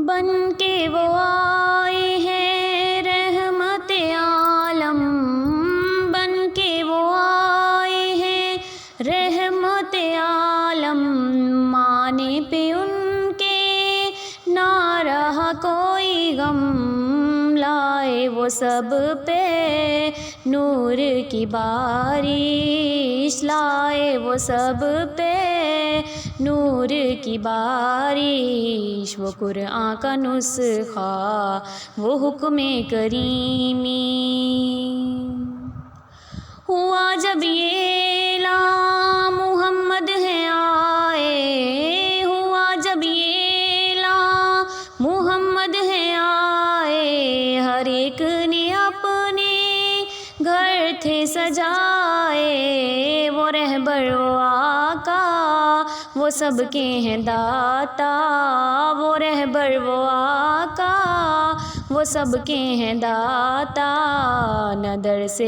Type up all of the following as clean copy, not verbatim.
بن کے وہ آئے ہیں رحمت عالم، بن کے وہ آئے ہیں رحمت عالم، مانے پہ ان کے نہ رہا کوئی غم، لائے وہ سب پہ نور کی بارش، لائے وہ سب پہ نور کی بارش، وہ قرآن کا نسخہ وہ حکم کریمی، ہوا جب یہ اعلان محمد ہے آئے، ہوا جب یہ اعلان محمد ہے آئے، ہر ایک نے اپنے گھر تھے سجائے، وہ رہبر وہ آقا وہ سب کے ہیں داتا، وہ رہبر وہ آقا وہ سب کے ہیں داتا، نہ در سے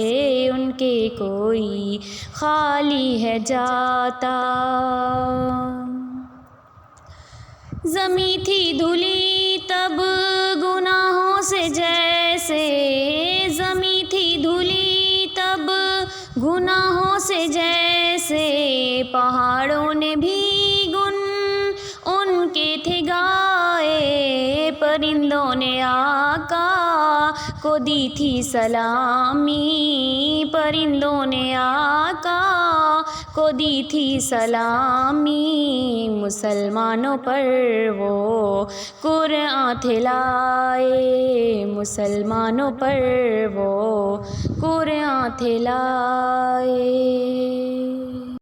ان کے کوئی خالی ہے جاتا، زمیں تھی دھلی تب گناہوں سے جیسے، زمیں تھی دھلی تب گناہوں سے جیسے، پہاڑوں نے بھی گن ان کے تھے گائے، پرندوں نے آقا کو دی تھی سلامی، پرندوں نے آقا کو دی تھی سلامی، مسلمانوں پر وہ قرآن تھے لائے، مسلمانوں پر وہ قرآن تھے لائے۔